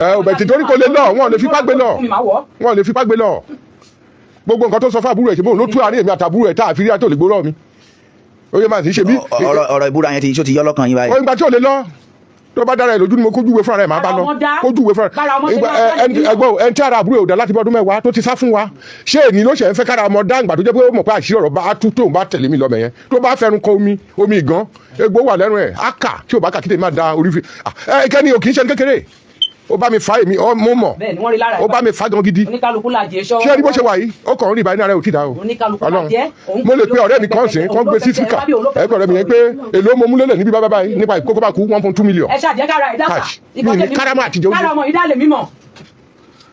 ọbẹ̀ tí torí kò lè lọ wọn ò lè fipá gbé lọ wọn ò lè fipá gbé lọ gbogbo nǹkan tó sọ fún àbúrò ẹ̀ ṣe bóun ló tú àárín èmi àtàbúrò ẹ̀ tá a fi rí àtò lè gbóró mi ó yẹ máa ti ṣe bí. ọ̀rọ̀ ìbúra yẹn ti yọ lọ́kàn yín báyìí. ìgbà tí ò lè lọ tó bá dára ẹ̀ lójú ni mo kójú ìwé fúnra rẹ̀ máa bá lọ kójú ìwé fúnra rẹ̀ ẹgbọ́n ẹni tí ara àbúrò ò dá láti bọ́dún mẹ́wàá tó ti sá fún wa ṣé èmi ló ṣe ń fẹ́ kára ọmọ dá ìgbà tó jẹ́ pé ó mọ̀ pé àṣírí ọ̀rọ̀ bá tú tóun bá tẹ̀lé mi lọ́mọ yẹn tó bá fẹ́ràn kan omi ìgàn egbò wà lẹ́nu ẹ̀ á kà tí ò bá kà kí tèmi máa da orí fi kẹ́ni ò kì í ṣe ní kékeré ó bá mi fa èmi mo mọ̀ ó bá mi fa gan gidi ṣé ẹni bó ṣe wà yìí ó kàn ń rí ìbáyìí náà rẹ ò tí da o Ọlọ́run mo lè pe ọ̀rẹ́ mi kan sìn kán gbé sí síkà ẹgbẹ́ ọ̀rẹ́ mi yẹn pé èlò mo mú lélẹ̀ níbi bábá báyìí nípa ìkókó bá kú 1.2 million cash mi ní kárámà àtijọ́ kára ọmọ ìdá lè mímọ̀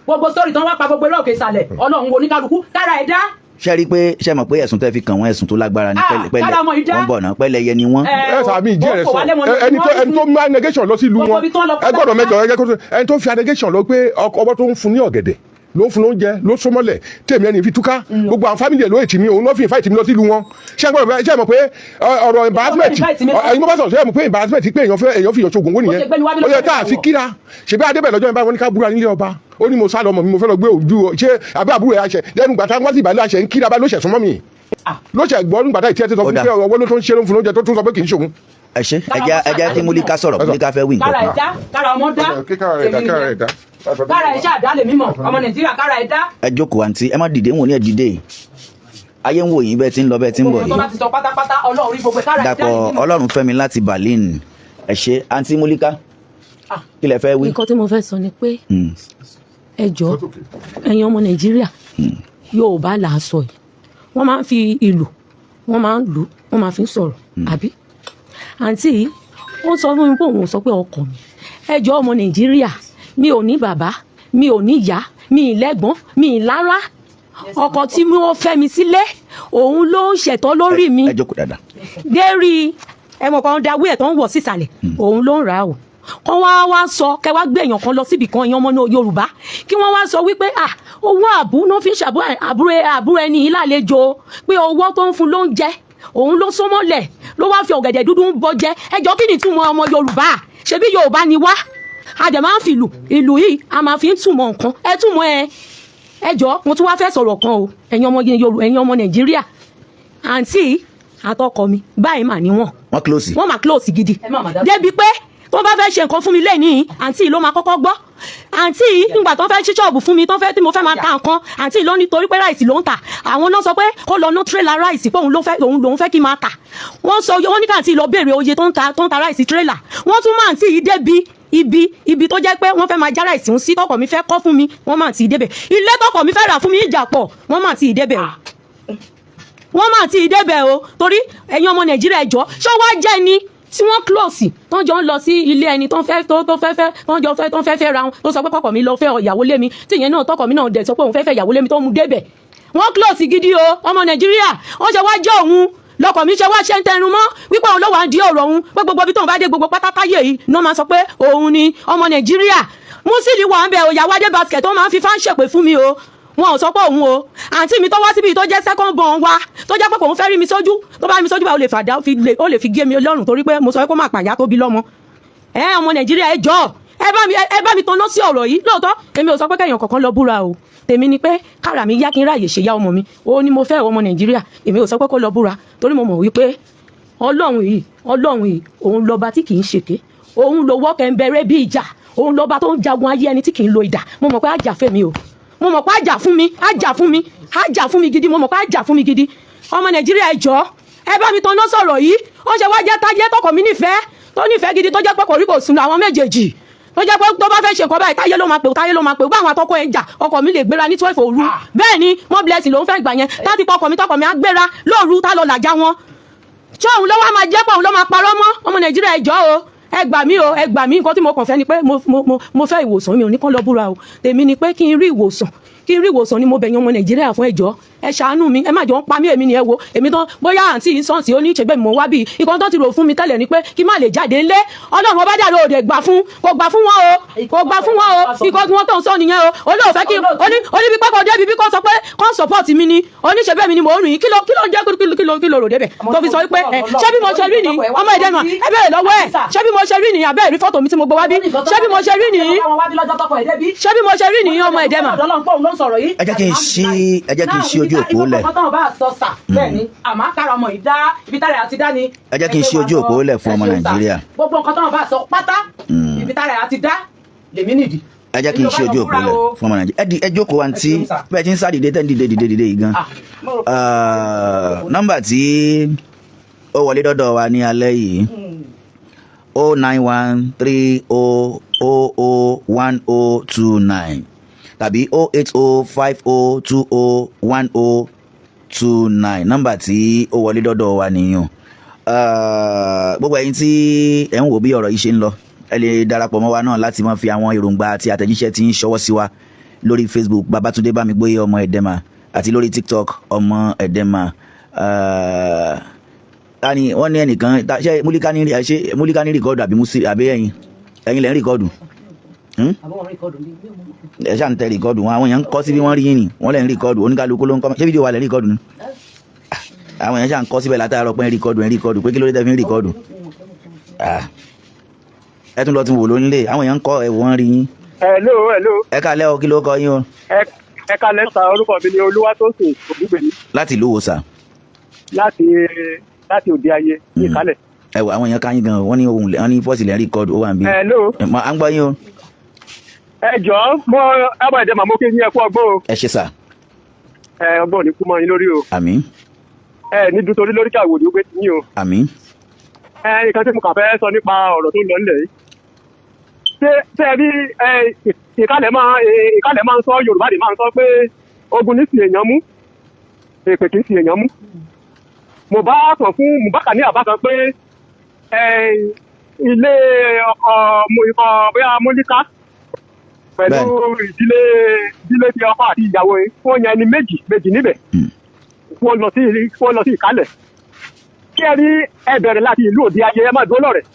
gbogbo sórí tán wá pa gbogbo lóòkè ìsàlẹ̀ Ọlọ́run oníkálukú kára ẹ̀dá. ṣe rí pé ṣe mọ̀ pé ẹ̀sùn tẹ́ fi kàn wọ́n ẹ̀sùn tó lágbára ní pẹ́lẹ́ wọ́n bọ̀ náà pẹ́lẹ́ yẹ ni wọ́n. ẹ sàmì ìjẹ́ rẹ̀ sọ ẹni tó mú negation lọ sí ìlú wọn ẹ gbọ́dọ̀ mẹ́jọ ẹni tó fi negation lọ pé ọwọ́ tó ń fún ní ọ̀gẹ̀dẹ̀ ló ń fún lóúnjẹ ló sọmọlẹ̀ tèmi ẹni fi túká gbogbo àwọn fámìlì ẹ̀ ló ètì mi òun ló fi ìfáìtì mi lọ sí ìlú wọn ṣé mọ̀ pé ọ̀rọ̀ embarrassment ẹ̀yin mọ́ bá sọ̀rọ̀ ṣé mọ̀ pé embarrassment pé èèyàn fi ìyọ̀ṣọ́ ògùngún nìyẹn ó yẹ ká fi kíra ṣèbí adébẹ̀ lọ́jọ́ ìbára wọn ní ká búra nílé ọba ó ní mo sá lọ mọ̀ mi mo fẹ́ lọ gbé ojú ṣé àbí àbúrò ẹ̀ àṣẹ lẹ́nu gbàtà wọ́n sì ìbàlẹ̀ àṣẹ ń kíra bá ló ṣẹ̀ súnmọ́ mi ló ṣẹ̀ gbọ́ nígbàtà ìtí ẹ ti sọ fún pé ọwọ́ ló tó ń ṣe ló ń fún lóúnjẹ tó tún sọ pé kì í ṣòun. ẹ ṣe ẹjẹ tí Múlíkà sọ̀rọ̀ Múlíkà fẹ́ wí nǹkan kan. kára ọmọ dá kára ẹ̀ṣá àdá lè mímọ̀ ọmọ Nàìjíríà kára ẹ̀dá. ẹ jókòó àǹtí ẹ má dìde ń wò ní ẹ dìde ayé ń wò yín bẹ́ẹ̀ tí ń lọ bẹ́ẹ̀ tí ń bọ̀ yìí. Dàpọ̀ Ọlọ́runfẹ́mi láti Berlin ẹ ṣe àǹtí Múlíkà kí lẹ fẹ́ wí. nǹkan tí mo fẹ́ sọ ni pé ẹ jọ̀ọ́ ẹ̀yin ọmọ Nàìjíríà Yorùbá là á sọ yìí wọ́n máa ń fi ìlù wọ́n máa ń lù wọ́n máa fi ń sọ̀rọ̀ àbí àǹtí yìí ó sọ fún mi pé òun sọ pé ọkọ mi ẹ jọ̀ọ́ ọmọ Nàìjíríà mi ò ní bàbá mi ò ní ìyá mi ì lẹ́gbọ́n mi ì lára ọkọ tí wọ́n fẹ́ mi sílé òun ló ń ṣẹ̀tọ́ lórí mi ẹ jókòó dáadáa. dérí ẹmọ kan dáwé ẹ̀ tó ń wọ̀ sísàlẹ̀ òun ló ń rà o kọ́ wá sọ kẹ́ wá gbé èèyàn kan lọ síbì kan èèyàn ọmọ Yorùbá kí wọ́n wá sọ wípé owó àbú náà fi ń àbúrò ẹni yìí lálejò pé owó tó ń fún ló ń jẹ òun ló sọmọlẹ̀ ló wá fi ọ̀gẹ̀dẹ̀ dúdú ń bọ jẹ ẹjọ́ kí ni túmọ̀ ọmọ Yorùbá ṣebí Yorùbá ni wá a dẹ̀ máa ń fi ìlú yìí a máa fi ń túmọ̀ nǹkan ẹ túmọ̀ ẹjọ́ mo tún wá fẹ́ sọ̀rọ̀ kan o ẹ̀yin ọmọ Nàìjíríà àǹtí àtọkọ mi báyìí mà ní wọ́n máa close gidi débi pé tó bá fẹ́ ṣe nǹkan fún mi lẹ́yìn àǹtí ló máa kọ́kọ́ gbọ́ àǹtí nígbà tó fẹ́ ṣí ṣọ́ọ̀bù fún mi tí mo fẹ́ máa ta nǹkan àǹtí ló nítorí pé ráìsì ló ń tà àwọn náà sọ pé kó lọ ná tírélà ráìsì pé òun lòun fẹ́ kí n máa tà wọ́n ní káàntí lọ béèrè oye tó ń ta ráìsì tírélà wọ́n tún máa àǹtí yìí débi ibi tó jẹ́ pé wọ́n fẹ́ máa já ráìsì ń sí tọkọ mi fẹ́ kọ́ fún mi wọ́n máa ti débẹ̀ ilé tọkọ mi fẹ́ rà fún mi ìjà pọ̀ wọ́n máa ti débẹ̀ o torí ẹ̀yin ọmọ Nàìjíríà ẹjọ́ ṣọ́ wá jẹ́ ni tí wọ́n close tó ń jọ ń lọ sí ilé ẹni tó ń fẹ́ ra wọn tó sọ pé kọ́kọ́ mi lọ fẹ́ ìyàwó lé mi tí ìyẹn náà tọkọ mi náà dẹ̀ sọ pé òun fẹ́ ìyàwó lé mi tó mú débẹ̀ wọ́n close gidi o ọmọ Nàìjíríà wọ́n ṣe wá jẹ́ òun lọkọ mi ṣe wá ṣe ń tẹnu mọ́ wípé òun ló wà ń di ọ̀rọ̀ òun pé gbogbo ibi tóun bá dé gbogbo pátákáyé yìí náà máa sọ pé òun ni ọmọ Nàìjíríà Musili wà ń bẹ òyàwó adé basket tó máa ń fi fáńṣẹ̀ pé fún mi o wọn ò sọ pé òun o àǹtí mi tó wá síbi tó jẹ́ second born wa tó jẹ́ pé òun fẹ́ rí mi sójú tó bá rí mi sójú bá ó lè fi gé mi lọ́rùn torí pé mo sọ pé kó má pàyà tó bí lọ́mọ ọmọ Nàìjíríà ẹ jọ̀ọ́ ẹ bá mi tanná sí ọ̀rọ̀ yìí lóòótọ́ èmi ò sọ pé kẹ́yàn kankan lọ búra o tèmi ni pé kára mi yá kí n ráàyè ṣe yá ọmọ mi ó ní mo fẹ́ ọmọ Nàìjíríà èmi ò sọ pé kó lọ búra torí mo mọ̀ wípé Ọlọ́run yìí òun lọ́ba tí kì í ṣèké òun ló wọ́kẹ́ ń bẹ̀rẹ̀ bí ìjà òun lọ́ba tó ń jagun ayé ẹni tí kì í lo ìdà mo mọ̀ pé àjà fẹ́ mi o mo mọ̀ pé àjà fún mi gidi mo mọ̀ pé àjà fún mi gidi ọmọ Nàìjíríà ẹ jọ̀ọ́ ẹ bá mi tanná sọ̀rọ̀ yìí ó ṣe wá jẹ́ táyé tọkọ mi nífẹ̀ẹ́ gidi tó jẹ́ pé kò rí kò sùn àwọn méjèèjì tó jẹ́ pé tó bá fẹ́ ṣe nǹkan báyìí táyé ló máa pè bá àwọn àtọkọ ẹ̀ jà ọkọ mi lè gbéra ní 12 òru bẹ́ẹ̀ ni mo blessing ló ń fẹ́ gbà yẹn láti pọ̀ ọkọ mi á gbéra lóòru tá lọ làjà wọn ṣé òun ló wá máa jẹ́ pé òun ló máa parọ́ mọ́ ọmọ Nàìjíríà ẹ jọ̀ọ́ o ẹ gbà mí nǹkan tí mo kàn fẹ́ ni pé mo fẹ́ ìwòsàn mi ò ní kán lọ búra o tèmi ni pé kí n rí ìwòsàn ni mo bẹ̀yàn ọmọ Nàìjíríà fún ẹjọ́ ẹ ṣàánú mi ẹ má jọ ń pa mí èmi ni ẹ wo èmi tán bóyá àǹtí ìsọ̀nsì ó ní ìṣègbè mọ̀ wá bí ìkan tó ti rò fún mi tẹ́lẹ̀ ni pé kí má lè jáde ńlé Ọlọ́run ọba dàrú òde kò gbà fún wọn o ìkan tí wọ́n tó ń sọ nìyẹn o olóòfẹ́ kí oní bí pẹ́kọ̀ débi bí kò sọ pé kò support mi ni oníṣẹ́bẹ̀ mi ni mò ń rìn kí ló jẹ́ kí ló rò débẹ̀ tó fi sọ pé ṣé bí mo ṣe rí ni ọmọ ìdẹ́nu ẹ bẹ̀rẹ̀ lọ́wọ́ ẹ ṣé bí mo ṣe rí nìyí abẹ́ẹ̀ rí fọ́tò mi tí mo gbé wá bí ṣé bí mo ṣe rí nìyí ṣé bí mo ṣe rí nìyí ọmọ ẹ̀dẹ́ mà. ẹ jẹ́ kí n ṣí ojú òpó lẹ̀. ẹ jẹ́ kí n ṣí ojú òpó lẹ̀ fún ọmọ Nàìjíríà. gbogbo nǹkan tó bá sọ pátá ibi tára ẹ̀ àti dá lèmi nìdí. ẹ jẹ́ kí n ṣí ojú òpó lẹ̀ fún ọmọ Nàìjíríà. ẹ jókòó àǹtí bẹ́ẹ̀ tí ń sá dìde tẹ́ ń dìde yìí gan. nọ́mbà tí ó wọlé dọ́dọ̀ wa ní alẹ́ yìí 09130001029 tàbí 08050201029 nọ́mbà tí ó wọlé dọ́dọ̀ wa nìyẹn. Gbogbo ẹ̀yin tí ẹ̀ ń wò bí ọ̀rọ̀ yìí ṣe ń lọ ẹ lè darapọ̀ mọ́ wa náà láti máa fi àwọn èròǹgbà àti àtẹ̀jíṣẹ́ tí ń ṣọwọ́ sí wa lórí Facebook Babátúndé Bámigbóyè ọmọ Ẹ̀dẹ́mà àti lórí TikTok ọmọ Ẹ̀dẹ́mà. Tani wọ́n ní ẹnìkan ṣe múlíká ní rìkọ́dù àbí ẹ̀yin lẹ́ ń rìkọ́dù ẹ ṣáà ń tẹ rìkọ́dù wọn àwọn èèyàn ń kọ́ sí bí wọ́n rí yín ni wọ́n lẹ́ ń rìkọ́dù oníkálukú ló ń kọ́ ṣé fídíò wa lẹ́ ń rìkọ́dù ni àwọn èèyàn ṣáà ń kọ́ síbẹ̀ látàárọ̀ pé ń rìkọ́dù pé kí ló dé tẹ́ fi ń rìkọ́dù ẹ tún lọ tún wò ló nílé àwọn èèyàn ń kọ́ ẹ̀wọ̀ wọn rí yín. hello. ẹ kálẹ́ o kí ló kọ yín o. ẹ kálẹ́ sà orúkọ mi ni Olúwatósìn Ògúngbèmí. láti ìlú wo sà. láti òde ayé ní ìkálẹ̀. ẹ wọ àwọn èèyàn ká yín gan wọ́n ní ohun wọ́n ní fọ́ọ̀sì lẹ́ rìkọ́dù ó wà níbí. hello. à ń gbọ́ yín o. ẹ jọ̀ọ́ mo ọmọ Ẹ̀dẹ́mà mo kí yín ẹ kú ọgbọ́n o. ẹ ṣe sà. ọgbọ́n ní kú mọ́ yín lórí o. àmín. ní dútorí lórí kàwé ni ó gbé ti yín o. àmín. nǹkan tí mo kàn fẹ́ sọ nípa ọ̀rọ̀ tó ń lọ nílẹ̀ yìí. ṣé ẹ rí ìkálẹ̀ máa ń sọ Yorùbá dì máa ń sọ pé ogun ní sì èèyàn mú èpè kì í sì èèyàn mú. mo bá kàn fún Mùbákà ní àbá kan pé ilé ọkọ bóyá Múlíká pẹ̀lú ìdílé ti ọkọ àti ìyàwó yìí wọ́n yan ẹni méjì níbẹ̀ wọ́n lọ sí ìkálẹ̀. kí ẹ rí ẹ bẹ̀rẹ̀ láti ìlú òde ayé ẹ má dúró lọ́rẹ̀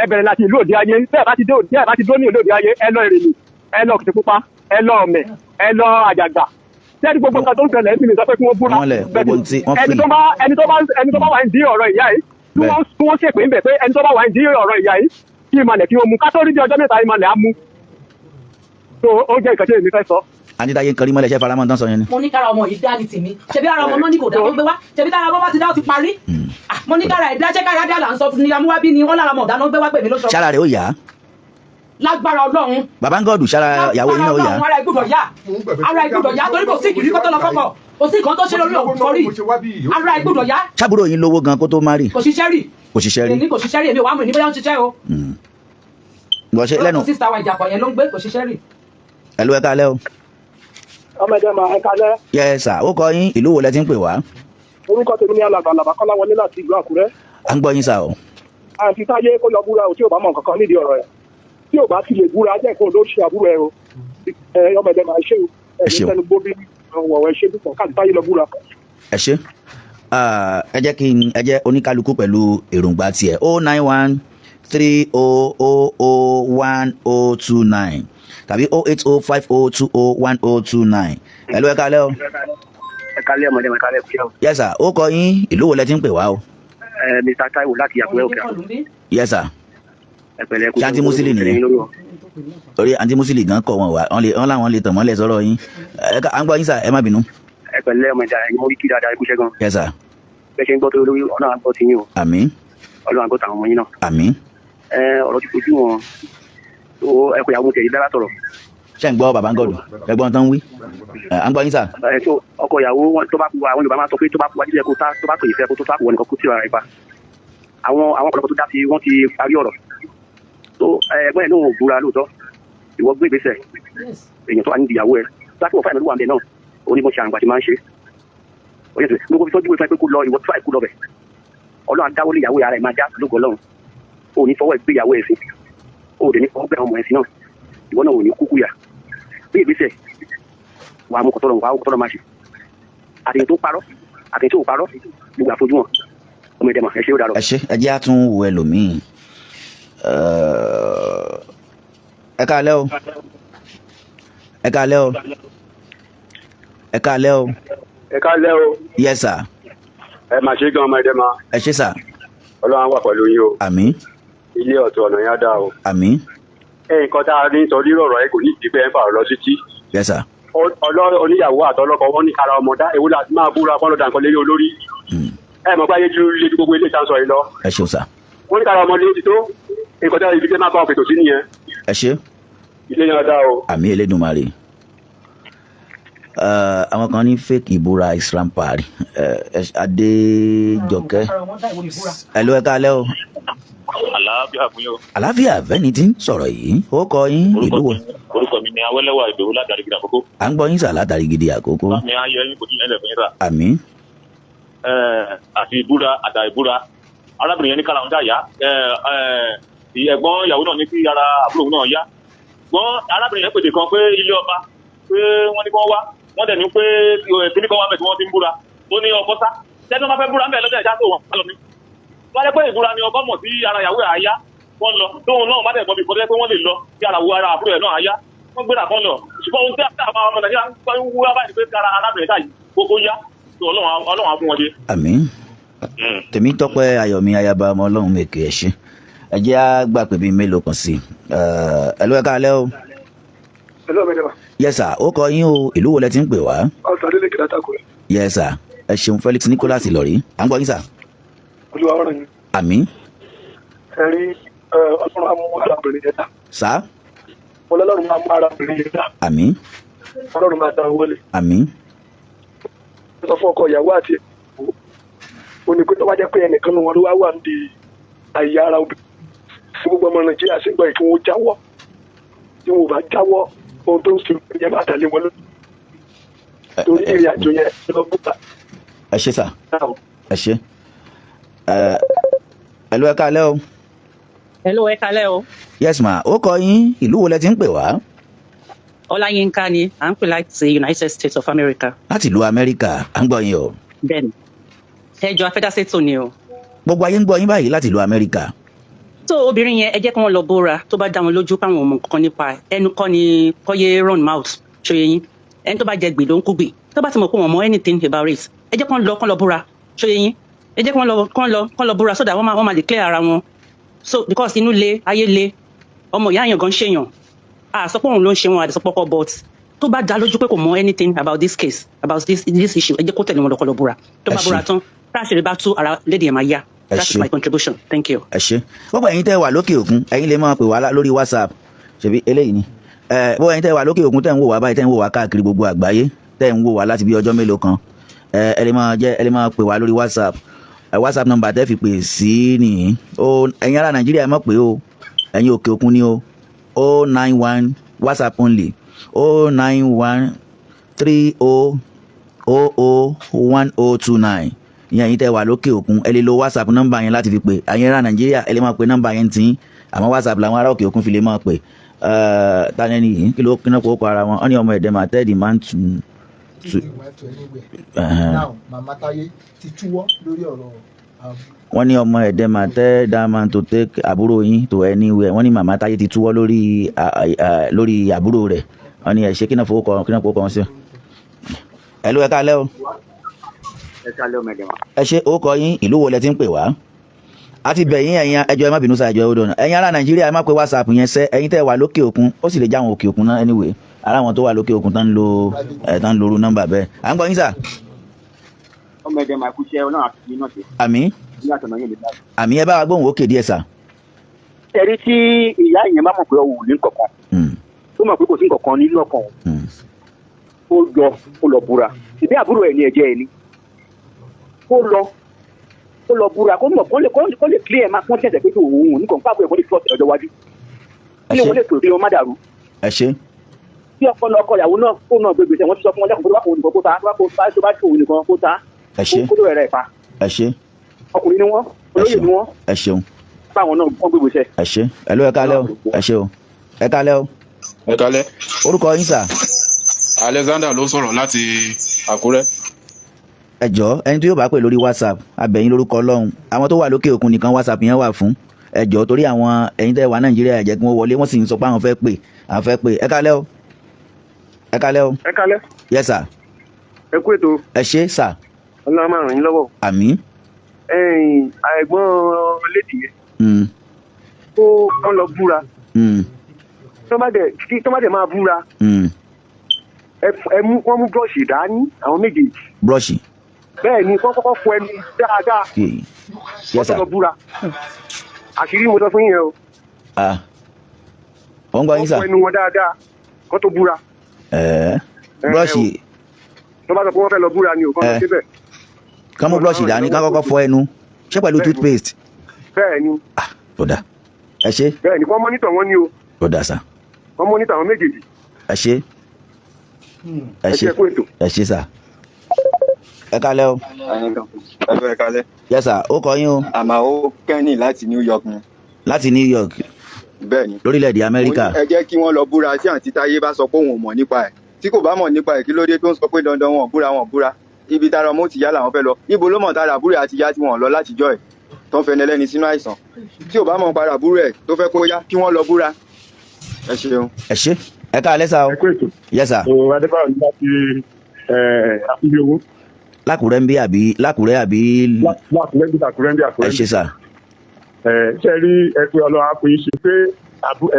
ẹ bẹ̀rẹ̀ láti ìlú òde ayé bẹ́ẹ̀ bá ti dúró ní ìlú òde ayé ẹ lọ Èrèlè ẹ lọ Òkìtìpupa ẹ lọ Ọ̀mẹ̀ ẹ lọ Àjàgbà tẹ́ẹ̀dì gbogbo nǹkan tó ń ṣẹlẹ̀ ẹ̀sìn mi sọ pé kí wọ́n búra ẹni tó bá wà ní dí ọ̀rọ̀ ìyá yìí tí wọ́n ṣèpè ń bẹ̀ pé ẹni tó bá wà ní dí ọ̀rọ̀ ìyá yìí kí ìmọ̀lẹ̀ kí wọ́n mú kátó rí bí ọjọ́ mẹ́ta ìmọ̀lẹ̀ á mú tó ó jẹ́ ìkàtí èmi fẹ́ sọ. Anítáyé ń kọrí mọ́lẹ̀ ṣẹ́ faramọ́ tán sọ yẹn ni. mo ní kára ọmọ yìí dá ní tèmi ṣebí ara ọmọ náà ní kò dá tó gbé wá ṣebí tára ọmọ bá ti dá ó ti parí. mo ní kára ẹ̀dá ṣẹ́ kára dá là ń sọ ní amúwábí ni wọ́n lára ọmọ ọ̀dá náà gbé wá pè mí ló sọ. ṣára rẹ̀ ó yá. lágbára Ọlọ́run. bàbá ń gọ́ọ̀dù ṣára ìyàwó yín náà ó yá. ara ìgbọ́dọ̀ yá torí kò sí ìkìrí kó tó lọ fọ́kọ̀ kò sí nǹkan tó ṣe lórí òkúrì ara ìgbọ́dọ̀ yá. ṣàbúrò yín lówó gan kó tó má rì. kò ṣiṣẹ́ rí. èmi kò ṣiṣẹ́ rí èmi ò wá mọ̀ ní bóyá ó ṣiṣẹ́ o. bọ̀ṣẹ́ lẹ́nu. sísá wa ìjàpọ̀ yẹn ló ń gbé kò ṣiṣẹ́ rí. ẹ ló ẹ kálẹ́ o. ọmọ Ẹ̀dẹ́mà ẹ kálẹ́. yẹ sà ó kọ yín ìlú wo lẹ ti ń pè wá. orúkọ tèmi ní Alàgbà Kọ́láwọlé láti ìlú Àkúrẹ́. à ń gbọ́ yín sà o. àǹtí Táyé kó lọ búra o tí ò bá mọ nǹkan kan nídìí ọ̀rọ̀ ẹ̀ tí ò bá ti lè búra jẹ́ kó ló ṣe àbúrò ẹ̀ o. ọmọ Ẹ̀dẹ́mà ẹ ṣé o ẹ̀yin tẹnu gbó bí ọ̀wọ̀ ẹ ṣe púpọ̀ káàdì Táyé lọ búra. ẹ ṣé ẹ jẹ́ oníkálukú pẹ̀lú èròǹgbà tiẹ̀ 09130001029 tàbí 08050201029. ẹ ló ẹ kálẹ́ o. ẹ kálẹ́ ọmọdé ẹ kálẹ́ kúṣẹ́ o. yes sir ó kọ yín ìlú wo lẹ ti ń pè wá o. Mr. Taiwo láti Àkúrẹ́ Òkè Àdó. yes sir. ẹ pẹ̀lẹ́ kúṣẹ́ ṣé àǹtí Musili nìyẹn orí àǹtí Musili gan kọ wọn wá wọn làwọn lè tàn mọ́lẹ̀ sọ̀rọ̀ yín à ń gbọ́ yín sà ẹ má bínú. ẹ pẹ̀lẹ́ ọmọdé ẹ mọ wíkì dáadáa kúṣẹ́ gan. yes sir. bẹ́ẹ̀ ṣe ń gbọ́ tó lórí Ọlọ́run àgbọ̀ ti yín o. àmín. Ọlọ́run àgbọ̀ tàwọn ọmọ yín náà. àmín. ọ̀rọ̀ ti fojú wọn ẹ kò yà wọ́n tẹ̀lé dára sọ̀rọ̀. ṣé ń gbọ́ bàbá ń gọ̀dù ẹgbọ́n tán wí à ń gbọ́ yín sà. ọkọ ìyàwó tó bá kú àwọn Yorùbá máa sọ pé tó bá kú wájú ẹ kó tó bá pè é fẹ́ kó tó tó àkùwọ̀ nìkan kó tí ò rárá ipa àwọn ọ̀pọ̀lọpọ̀ tó dá sí wọ́n ti parí ọ̀rọ̀ tó ẹgbẹ́ ẹ̀ náà ò búra lóòótọ́ ìwọ gbé ìgbésẹ̀ èèyàn tó wà nídìí ìyàwó ẹ láti wọ́n fáìlì ló wà ń bẹ̀ náà onímọ̀ ṣe àrùn àti máa ń ṣe gbogbo fi tọ́jú ìfẹ́ pé kó lọ ìwọ tó fà kú lọ bẹ̀ Ọlọ́run adáwọlé ìyàwó ara ẹ̀ máa já lógo Ọlọ́run ò ní fọwọ́ gbé ìyàwó ẹ̀ sí ò dẹ̀ ní fọwọ́ gbé ọmọ ẹ̀ sí náà ìwọ náà ò ní kúkú yà bí ìgbésẹ̀ wà á mú kọ́tọ́lọ́ máa ṣe àtẹ̀yìn tó parọ́ àtẹ̀yìn tó parọ́ gbogbo àfojú wọn ọmọ Ẹ̀dẹ́mà ẹ ṣé ó dàrọ. ẹ ṣé ẹ jẹ́ àtún wo ẹlòmíì ẹ káalẹ́ o ẹ káalẹ́ o ẹ káalẹ́ o. ẹ káalẹ́ o. yes sir. ẹ mà ṣe gan ọmọ Ẹ̀dẹ́mà. ẹ ṣé sà. Ọlọ́run wà pẹ̀lú yín o. àmín. ilé ọ̀tún ọ̀nà yẹn á dá o. àmín. nǹkan tá a ní sọ rírọ̀ ọ̀rọ̀ ẹ kò ní ìdí pé ẹ ń fà lọ títí. yes sir. oníyàwó àtọlọ́kọ wọn ní kára ọmọ dá èwo láti máa búra kọ́ lọ́dà nǹkan lé olórí. ẹ mọ̀ pé ayé ju ilé gbogbo ilé ìtàn sọ yìí lọ. ẹ ṣeun sà. wọ́n ní kára ọmọ lé ti tó nǹkan tá a ibi tẹ́ máa bá wọn fètò sí nìyẹn. ẹ ṣe. ilé yẹn á dá o. àmín Elédùmarè. àwọn kan ní fake ìbúra Islam pari Adéjọkẹ́ ẹ̀lú ẹ̀ka alẹ́ o. àlàáfíà fún yóò. àlàáfíà fẹ́ni tí ń sọ̀rọ̀ yìí ó kọ yín ìlú wo. orúkọ mi ni Awẹ́lẹ́wà Ìdòwú látàrí gidi àkókò. à ń gbọ́ yín sà látàrí gidi àkókò. mi á yẹ yín kò ní ẹlẹ́ fún yín rà. àmín. àti ìbúra àtà ìbúra arábìnrin yẹn ní kára ọ̀dà yá ẹ̀gbọ́n ìyàwó náà ní kí ara àbúrò náà yá. gbọ́n arábìnrin yẹn pèdè kan pé ilé ọba pé wọ́n ní kí wọ́n wá wọ́n dẹ̀ ní pé kíní kan wá mẹ́ tí wọ́n ti ń búra ó ní ọkọ sá tẹ́tí wọ́n bá fẹ́ búra mẹ́ lọ́jọ́ ìjà tó wọ́n lọ ní. wọ́n lẹ́ pé ìbúra ni ọkọ mọ̀ sí ara ìyàwó ẹ̀ àyá wọ́n lọ tóun náà má dẹ̀ mọ́ bí kọ́tẹ́ pé wọ́n lè lọ sí ara àbúrò ẹ̀ náà àyá wọ́n gbéra kan lọ ṣùgbọ́n ohun tí àwọn ọmọ Nàìjíríà ń wúra báyìí pé kára arábìnrin táyì kókó yá tó Ọlọ́run á fún wọn dé. àmín. Tèmítọ́pẹ́ Ayọ̀mí ayaba ọmọ Ọlọ́run mèkè ẹ ṣé ẹ jẹ́ á gbà pé bíi mélòó kan sí ẹ̀lú ẹ̀ka alẹ́ o. Hello, Medema. yes sir ó kọ yín o ìlú wo lẹ ti ń pè wá. Ọ̀sán Adélèké látàkùn. yes sir ẹ ṣeun Felix Nicholas Ìlọrí à ń gbọ́ yín sà. Olúwa ọ̀rọ̀ yín. àmín. Ẹ rí Ọlọ́run á mú arábìnrin yẹn dá. sá. Ọlọ́run máa mú arábìnrin yẹn dá. àmín. Ọlọ́run máa dá wọlé. àmín. Ó sọ fún ọkọ ìyàwó àti ẹ̀kọ́. Ó ní pé tó bá jẹ́ pé ẹnìkan ní wọn ló wá wà ní àyè ara obìnrin. Tí gbogbo ọmọ Nàìjíríà sì gbọ́ kí wọ́n jáwọ́. Tí wọ́n bá jáwọ́ ohun tó ń sọ yẹn máa tẹ̀lé wọn lónìí. Torí ìrìn àjò yẹn lọ bùkà. ẹ ṣé sà ẹ ṣé ẹ̀lú ẹ̀ka alẹ́ o. Hello, ẹ kálẹ́ o. yes ma ó kọ yín ìlú wo lẹ ti ń pè wá. Ọláyínká ni à ń pè láti United States of America. láti ìlú Amẹ́ríkà à ń gbọ́ yín o. Bẹ́ẹ̀ni ẹjọ́ afẹ́dásẹ́tò ni o. gbogbo ayé ń gbọ́ yín báyìí láti ìlú Amẹ́ríkà. tó obìnrin yẹn ẹ jẹ́ kí wọ́n lọ bóra tó bá dá wọn lójú káwọn ọmọ nǹkan nípa ẹnu kọ́ ni kọ́yé run mouth ṣòye yín ẹni tó bá jẹ gbè ló ń kú gbè tó bá ti mọ̀ pé wọ́n mọ anything about it ẹ jẹ́ kán lọ bóra ṣòye yín ẹ jẹ́ kán lọ bóra so that wọ́n máa declare ara wọn so because inú le ayé le ọmọ ìyá yẹn gan ṣèyàn sọ pé òun ló ń ṣe wọn àdìsọpọ̀kọ but tó bá dá lójú pé kò mọ anything about this case about this issue ẹ jẹ́ kó tẹ̀lé wọn lọ́kọ́ lọ búra tó bá búra tán táṣìírí bá tú ara lédi ẹ̀ máa yá that is my contribution thank you. ẹ ṣé gbogbo ẹ̀yin tẹ́ wà lókè òkun ẹ̀yin lè máa pè wá lórí WhatsApp ṣebí eléyìí ni gbogbo ẹ̀yin tẹ́ wà lókè òkun tẹ́ ń wò wá báyìí tẹ́ ń wò wá káàkiri gbogbo àgbáyé tẹ́ ń wò wá láti bí ọjọ́ mélòó kan ẹ lè máa pè wá lórí WhatsApp WhatsApp number tẹ́ fi pè sí nìyí ẹ̀yin ará Nàìjíríà ẹ má pè o ẹ̀yin òkè òkun ni o 091 WhatsApp only 091 30 001029 ìyẹn yìí tẹ́ wà lókè òkun ẹ lè lo WhatsApp nọ́mbà yẹn láti fi pè ẹ̀yin ará Nàìjíríà ẹ lè máa pè nọ́mbà yẹn tí àmọ́ WhatsApp làwọn ará òkè òkun fi lè máa pè tani nìyí kí ló kíná kó ara wọn ọ ní ọmọ ẹ̀dẹ̀ máa tẹ́ the man to. now Mama Táyé ti túwọ́ lórí ọ̀rọ̀ wọ́n ní ọmọ ẹ̀dẹ̀ máa tẹ́ that man to take àbúrò yín to anywhere wọ́n ní Mama Táyé ti túwọ́ lórí àbúrò rẹ̀ wọ́n ní ẹ̀ ṣe kíná fowó kọ wọn sí. ẹ ló ẹ káalẹ́ o. ẹ káalẹ́ o Medema. ẹ ṣe ó kọ yín ìlú wo lẹ ti ń pè wá. a ti bẹ̀ yín ẹ̀yin ẹjọ́ ẹ má bínú sáà ẹjọ́ ó dọ̀nà ẹ̀yin ará Nàìjíríà ẹ má pe WhatsApp yẹn sẹ́ ẹ̀yin tẹ́ wà lókè òkun ó sì lè já àwọn òkè òkun náà anyway ara àwọn tó wà lókè òkun tán ń lo orú nọ́mbà bẹ́ẹ̀ à ń gbọ́ yín sà. ọmọ Medema kú iṣẹ́ Ọlọ́run àti ìlú náà ṣe. àmín àmín ẹ bá wa gbóhùn òkè díẹ̀ sà. ẹ̀rí tí ìyá ìyẹn bá mọ̀ pé òun ò ní kankan tó mọ̀ pé kò sí kankan nínú ọkàn ó yọ ó lọ búra ìbí àbúrò ẹ̀ ní ẹ̀jẹ̀ ẹ̀ ní ó lọ búra kó mọ̀ kó lè clear máa fún ṣẹ̀ṣẹ̀ pé kí òun ò ní kankan pàbó ẹ̀ kó lè trust ọjọ́ wájú kí wọ́n lè tò sí wọn má dàrú. ẹ ṣé. bí ọkọ ìyàwó náà kó náà gbé gbèsè wọn ti sọ fún wọn lẹ́kùn pé wákò nìkan kó ta tó bá tó òun nìkan kó ta kó ló rẹ̀ pa. ẹ ṣé. ọkùnrin ni wọ́n olóyè ni wọ́n. ẹ ṣeun. báwọn náà wọ́n gbé gbèsè. ẹ ṣé ẹ ló ẹ káalẹ́ o ẹ ṣé o ẹ káalẹ́ o. ẹ káalẹ́. orúkọ yín sà. Alexander ló sọ̀rọ̀ láti Àkúrẹ́. ẹ jọ̀ọ́ ẹni tó yóò bá pè lórí WhatsApp abẹ̀yìn lórúkọ Ọlọ́run àwọn tó wà lókè òkun nìkan WhatsApp yẹn wà fún ẹ jọ̀ọ́ torí àwọn ẹ̀yin tẹ́ wà Nàìjíríà ẹ jẹ́ kí wọ́n wọlé wọ́n sì ń sọ pé àwọn fẹ́ pè ẹ káalẹ́ o. ẹ káalẹ́ o. ẹ káalẹ́. yes sir. ẹ kú ètò. ẹ ṣé sà. Ọlọ́run máa ràn yín lọ́wọ́. àmín. ẹ̀gbọ́n lédì yẹn. kán lọ búra tó má dẹ̀ máa búra wọ́n mú búrọ̀ṣì dání àwọn méjèèjì. búrọ̀ṣì. bẹ́ẹ̀ ni wọ́n kọ́kọ́ fọ ẹnu dáadáa wọ́n tó lọ búra àṣírí mo sọ fún yín o. wọ́n gbọ́ yín sà. wọ́n fọ ẹnu wọn dáadáa kó tó búra. búrọ̀ṣì. tó bá sọ pé wọ́n fẹ́ lọ búra ni o kọ́ lọ síbẹ̀. kán mú búrọ̀ṣì dání ká kọ́kọ́ fọ ẹnu ṣé pẹ̀lú toothpaste. bẹ́ẹ̀ ni. tó dà ẹ ṣe. bẹ́ẹ̀ ni kọ́ mọ́nítọ̀ wọn ni o. tó dà sà. kọ́ mọ́nítọ̀ àwọn méjèèjì. ẹ ṣe. ẹ ṣe sà. ẹ kálẹ́ o. ẹ kálẹ́. yes sir ó kọ yín o. Àmàó Kenny láti New York ni. láti New York. bẹ́ẹ̀ni. lórílẹ̀‐èdè Amẹ́ríkà. ẹ jẹ́ kí wọ́n lọ búra tí àǹtí Táyé bá sọ pé òun ò mọ̀ nípa ẹ̀ tí kò bá mọ̀ nípa ẹ̀ kí ló dé tó ń sọ pé dandan wọn búra ibi tára ọmọ ti yá làwọn fẹ́ lọ níbo ló mọ̀ tára àbúrò àti yá tí wọ́n lọ látijọ́ ẹ̀ tó ń fẹnẹ lẹ́ni sínú àìsàn tí ò bá mọ̀ para àbúrò ẹ̀ tó fẹ́ kó yá kí wọ́n lọ búra. ẹ ṣeun. ẹ ṣe ẹ káalẹ́ sà o. ẹ kú ètò. yes sir. o adébáyọ̀ ní láti àfihàn owó. lákùrẹ́ ń bí àbí lákùrẹ́ àbí. lákùrẹ́ ń bí. ẹ ṣe sà. ṣe rí ẹ pé ọlọ́run á pè é ṣe pé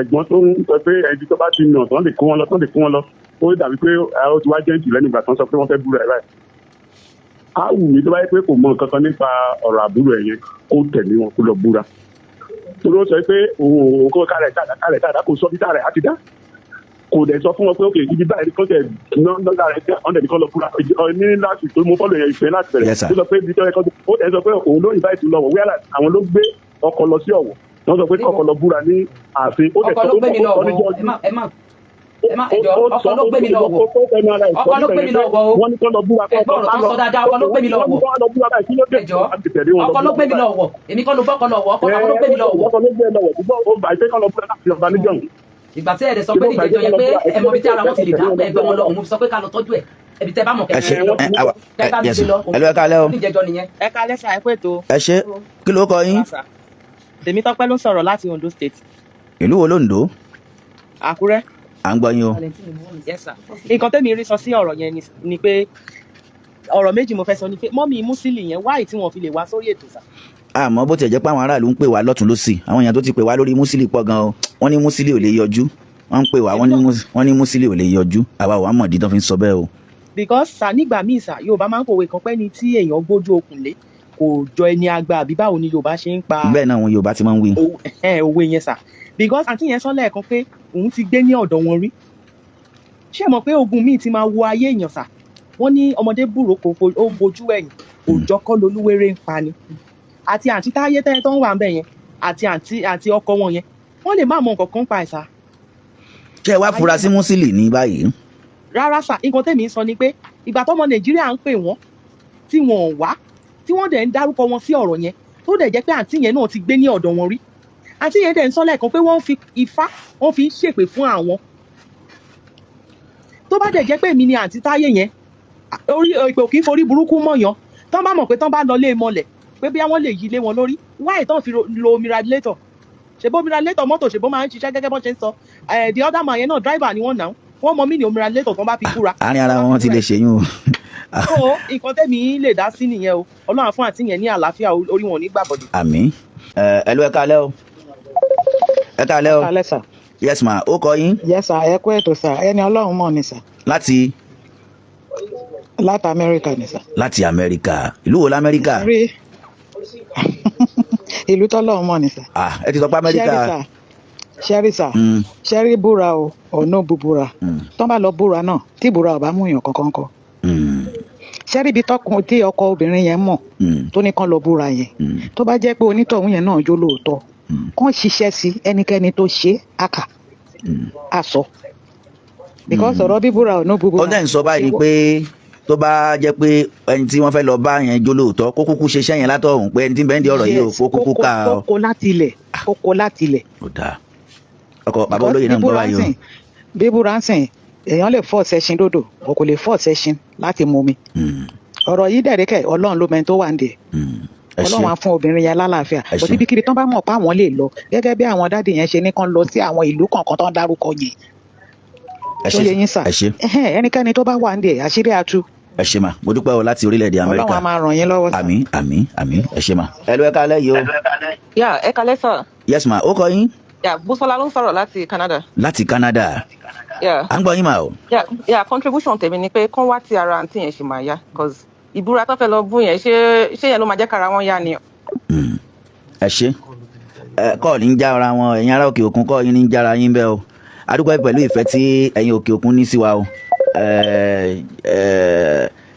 ẹ̀gbọ́n tó ń sọ pé ẹni tó bá ti nà tán lè kó wọn lọ ó dàbí pé ó ti wá jẹ́ǹtì lẹ́nu ìgbà tán sọ pé wọ́n fẹ́ búra ẹ̀ báyìí. á wù mí tó bá yẹ pé kò mọ nǹkan kan nípa ọ̀rọ̀ àbúrò ẹ̀ yẹn kó tẹ̀lé wọn kó lọ búra. torí ó sọ pé òun kó kálẹ̀ dáadáa kò sọ bí táà rẹ̀ á ti dá. kò dẹ̀ sọ fún wọn pé ókè ibi báyìí kọ́ tẹ̀ nọ́ńdà rẹ̀ tẹ̀ ọ̀ndẹ̀ nìkan lọ búra ní láti tó mo fọ́lọ̀ yẹn ìfẹ́ láti bẹ̀rẹ̀ ó sọ pé ibi tó yẹ kọ́ ó dẹ̀ sọ pé òun ló invite lọ wọ̀ wíyàrá àwọn ló gbé ọkọ̀ lọ sí Ọ̀wọ̀ wọ́n sọ pé kọ́kọ́ lọ búra ní ààfin ó dẹ̀ sọ pé ọkọ̀ ló gbé mi lọ ọkọ̀ ló gbé mi lọ wọ̀ ọkọ̀ ló gbé mi lọ wọ̀ o wọ́n ní kọ́ lọ búra ẹgbẹ́ ọ̀rọ̀ tó sọ dáadáa ọkọ̀ ló gbé mi lọ wọ̀ ẹjọ́ ọkọ̀ ló gbé mi lọ wọ̀ èmi kọ́ ló bọ́kọ̀ lọ wọ̀ ọkọ̀ ló gbé mi lọ wọ̀. ọkọ̀ ló gbé mi lọ wọ̀ ṣùgbọ́n ó bá ìfẹ́ kọ́ lọ búra láti ọba níjọ́ ìgbà tí ẹ̀rẹ̀ sọ pé níjẹjọ yẹn pé ẹmọ bíi tí ara wọn ti lè dá ẹgbẹ́ wọn lọ òun sọ pé ká lọ tọ́jú ẹ̀ ẹbí tẹ bá mọ̀ kẹ́kẹ́ lọ kẹ́kẹ́ bí ti lọ ẹ kálẹ́ o. níjẹjọ nìyẹn. ẹ kálẹ́ sà ẹ pé tó. ẹ ṣe kí ló kọ yín. Tèmítọ́pẹ́ ló ń sọ̀rọ̀ láti Ondo State. ìlú wo l'Ondo. Àkúrẹ́. à ń gbọ́ yín o. yes sir. nǹkan tẹ́mi rí sọ sí ọ̀rọ̀ yẹn ni pé ọ̀rọ̀ méjì mo fẹ́ sọ ni pé mọ́mí Musili yẹn wáyé tí wọ́n fi lè wá sórí ètò sà. àmọ́ bó tiẹ̀ jẹ́ pé àwọn aráàlú ń pè wá lọ́tún lọ́sì àwọn èèyàn tó ti pè wá lórí Musili pọ̀ gan o wọ́n ní Musili ò lè yọjú wọ́n ń pè wá wọ́n ní Musili ò lè yọjú àwa ò wá mọ̀ dídán fi ń sọ bẹ́ẹ̀ o. because sà nígbà míì sà Yorùbá máa ń pòwe kan pẹ́ ni tí èèyàn gbójú okùn lé kò jọ ẹni àgbà àbí báwo ni Yorùbá ṣe ń pa. bẹ́ẹ̀ náà àwọn Yorùbá ti máa ń wí. òwe yẹn sà because àǹtí yẹn sọ lẹ́ẹ̀kan pé òun ti gbé ní ọ̀dọ̀ wọn rí ṣé mọ̀ pé ogun míì ti máa wo ayé èèyàn sà wọ́n ní ọmọdé búrò kò ó bojú ẹ̀yìn òòjọ́ kọ́ lolúwéré ń pa ni àti àǹtí Táyé tẹ́lẹ̀ tó ń wà ń bẹ̀ yẹn àti ọkọ wọn yẹn wọ́n lè má mọ nǹkan kan pa ẹ̀ sà. ṣé ẹ wá fura sí Musili ní báyìí. rárá sà nǹkan tẹ̀mí sọ ni pé ìgbà tọ́mọ Nàìjíríà ń pè wọ́n tí wọn ò wá tí wọ́n dẹ̀ ń dárúkọ wọn sí ọ̀rọ̀ yẹn tó dẹ̀ jẹ́ pé àǹtí yẹn náà ti gbé ní ọ̀dọ̀ wọn rí àǹtí yẹn dẹ̀ ń sọ lẹ́ẹ̀kan pé wọ́n fi ifá wọ́n fi ń ṣèpè fún àwọn tó bá dẹ̀ jẹ́ pé èmi ni àǹtí Táyé yẹn ìpè òkì forí burúkú mọ̀yàn tán bá mọ̀ pé tán bá lọ lé mọlẹ̀ pé bí wọ́n lè yí lé wọn lórí wáyé tán fi lo mirallator ṣèbó mirallator mọ́tò ṣèbó máa ń ṣiṣẹ́ gẹ́gẹ́ bọ́n ṣe ń sọ the other man yẹn náà driver ni wọ́n náà wọ́n mọ mí ní mirallator tán bá fi kúra. àárín ara wọn ti lè ṣèyún o. so nǹkan tẹ́mi lè dá sí nìyẹn o Ọlọ́run fún àǹtí yẹn ní àlàáfíà orí wọn ò ní gbàbọ̀dẹ̀. àmín ẹ ló ẹ kálẹ́ o. ẹ kálẹ́ o. kálẹ́ sà. yes ma ó kọ yín. yes sà ẹ kú ètò sà ẹni Ọlọ́run mọ̀ ni sà. láti Amẹ́ríkà ni sà. láti Amẹ́ríkà ìlú wo l'Amẹ́ríkà. ìlú tọ́lọ́run mọ̀ ni sà. ẹ ti sọ pé Amẹ́ríkà. ṣẹ́rí sà ṣẹ́rí búra o ọ̀nà búbúra tọ́ bá lọ búra náà tí búra ọ̀bá mú yàn kankan kọ. ṣẹ́rí ibi tí ọkọ obìnrin yẹn mọ̀ tó ní kán lọ búra yẹn tó bá jẹ́ pé onítọ̀hún yẹn náà jó lóòótọ́ kán ṣiṣẹ́ sí ẹnikẹ́ni tó ṣe àkà àsọ. because ọ̀rọ̀ bíbúra ọ̀nà búbúra. ó dẹ̀ ń sọ báyìí pé tó bá jẹ́ pé ẹni tí wọ́n fẹ́ lọ bá yẹn jó lóòótọ́ kó kúkú ṣiṣẹ́ yẹn látọ̀hún pé ẹni tí bẹ́ẹ̀ ń di ọ̀rọ̀ yìí ò kó kúkú ká ọ. kókó láti ilẹ̀ kókó láti ilẹ̀. ó dáa ọkọ bàbá olóyè náà ń gbọ́ báyìí o. bíbúra ń sìn èèyàn lè fọ́ ṣẹ́ṣin dòdò o kò lè fọ́ ṣẹ́ṣin láti mú mi. ọ̀rọ̀ yìí dẹ̀rẹ́kẹ̀ Ọlọ́run ló mẹ́ni tó wà ń dẹ̀. Ọlọ́run á fún obìnrin yẹn lálàáfíà bó ti bí kiri tán bá mọ̀ pé àwọn lè lọ gẹ́gẹ́ bí àwọn dáàdì yẹn ṣe ní kán lọ sí àwọn ìlú kọ̀ọ̀kan tán dárúkọ yẹn. tó yẹ yín sà ẹnikẹ́ni tó bá wà ń dẹ̀ àṣírí àtú. ẹ ṣé ma mo dúpẹ́ o láti orílẹ̀-èdè Amẹ́ríkà. Ọlọ́run á máa ràn yín lọ́wọ́ sà. àmín ẹ ṣé ma. ẹ ló ẹ kálẹ́ yìí o. yà ẹ kálẹ́ sà. yes ma ó kọ yín. Bùsọ́lá ló ń sọ̀rọ̀ láti Canada. láti Canada. à ń gbọ́ yín mà o. Contribution tèmi ni pé kán wá tí ara àǹtí yẹn ṣe máa yá cause ìbúra tó fẹ́ lọ bú yẹn ṣé yẹn ló máa jẹ́ kára wọn yá ni. ẹ ṣe kọ́ọ̀lì ń já ara wọn ẹ̀yin ará òkè òkun kọ́ọ̀lì ń jára yín bẹ́ẹ̀ o adúgbò pẹ̀lú ìfẹ́ tí ẹ̀yin òkè òkun ní sí wa o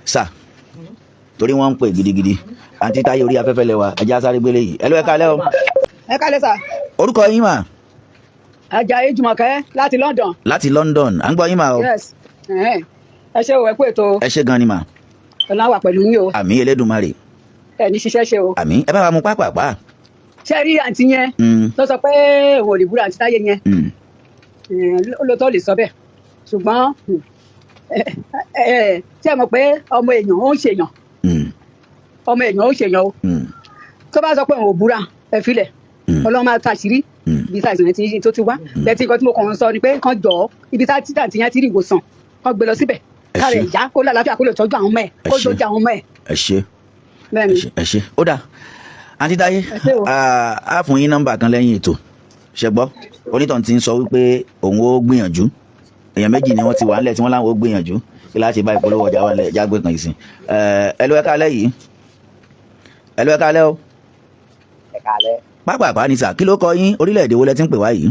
sà torí wọ́n ń pè gidigidi àǹtí Táyé orí afẹ́fẹ́ lẹ́wà ẹ̀jẹ̀ sáré gbélé yìí ẹ ló ẹ kálẹ́ o. ẹ kálẹ́ sà. orúkọ yín mà. Àjàyí Jùmọ̀kẹ́ láti London. láti London à ń gbọ́ yín mà o. yes ẹ ṣe o ẹ kú ètò. ẹ ṣe gan ni mà. ọ̀nà wà pẹ̀lú yín o. àmì Elédùmarè. ẹ ní ṣiṣẹ́ ṣe o. àmì ẹ bá wa mú pápápá. ṣé rí àǹtí yẹn tó sọ pé òun ò lè búra àǹtí Táyé yẹn lóòótọ́ lè sọ bẹ́ẹ̀ ṣùgbọ́n ṣé ẹ mọ̀ pé ọmọ èèyàn ó ń ṣèyàn ọmọ èèyàn ó ń ṣèyàn o tó bá sọ pé òun ò búra ẹ filẹ̀ Ọlọ́run máa tàṣírí ibi tá ìsìn yẹn tó ti wá bẹ́ẹ̀ tí nǹkan tí mo kàn ń sọ ni pé kàn jọ ibi tá títà tí yẹn ti rí ìwòsàn kàn gbé lọ síbẹ̀ káàrẹ̀ ìyá kó lálàáfíà kó lè tọ́jú àwọn ọmọ ẹ̀ kó lójú àwọn ọmọ ẹ̀. ẹ ṣe ẹ ṣe ó dà àǹtí Táyé á fún yín nọ́mbà kan lẹ́yìn ètò ṣẹgbọ́ onítàn ti ń sọ wípé òun ó gbìyànjú èèyàn méjì ni wọ́n ti wà nílẹ̀ tí wọ́n láwọn ó gbìyànjú kí láti bá ìpolówó ọjà wà nílẹ̀ jágbé kan ìsìn ẹ ló ẹ kálẹ́ yìí ẹ ló ẹ kálẹ́ o. ẹ kálẹ́. pápápá ni sà kí ló kọ yín orílẹ̀-èdè wo lẹ ti ń pè wá yìí.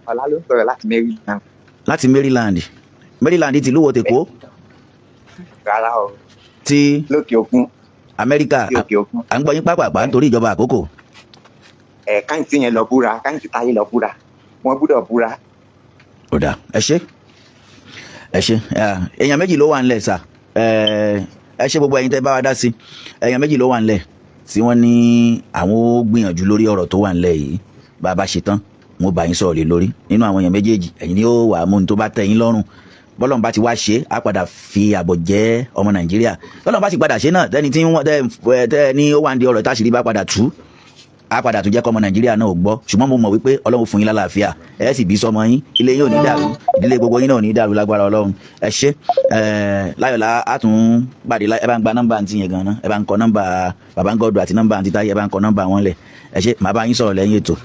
ọlá ló ń sọ̀rọ̀ láti Maryland. láti Maryland ti lúwo tèkó. rárá o. ti lókè òkun. Amẹ́ríkà à ń gbọ́ yín pápápá nítorí ìjọba àkókò. káyìntì yẹn lọ búra káyìntì Táyé lọ búra wọn gbọ́dọ̀ búra. ó dà ẹ ṣe èèyàn méjì ló wà ńlẹ̀ sà ẹ ṣe gbogbo ẹ̀yin tẹ́ bá wa dá sí èèyàn méjì ló wà ńlẹ̀ tí wọ́n ní àwọn ó gbìyànjú lórí ọ̀rọ̀ tó wà ńlẹ̀ yìí bá a bá ṣe tán wọn bá yín sọ̀rọ̀ lé lórí nínú àwọn èèyàn méjèèjì ẹ̀yin ni ó wà á mú ní tó bá tẹ́ yín lọ́rùn bọ́lọ́n bá ti wá ṣe á padà fi àbọ̀ jẹ́ ọmọ Nàìjíríà bọ́lọ́n bá ti padà ṣe náà tẹ́ni tí wọ́n tẹ́ ní ó wà ń di ọ̀rọ̀ táṣìírí bá padà tú á padà tún jẹ́ kọ́mọ Nàìjíríà náà ò gbọ́ ṣùgbọ́n mo mọ̀ wípé Ọlọ́run fún yín lálàáfíà ẹ sì bí sọmọ yín ilé yín ò ní dàrú ìdílé gbogbo yín náà ò ní dàrú lágbára Ọlọ́run ẹ ṣé láyọ̀lá á tún pàdé ẹ bá ń gba nọ́mbà àǹtí yẹn gan-an ẹ bá ń kọ nọ́mbà bàbá ń gọ́dọ̀ àti nọ́mbà àǹtí Táyé ẹ bá ń kọ nọ́mbà wọn lẹ̀ ẹ ṣé màá bá yín sọ̀rọ̀ lẹ́yìn ètò.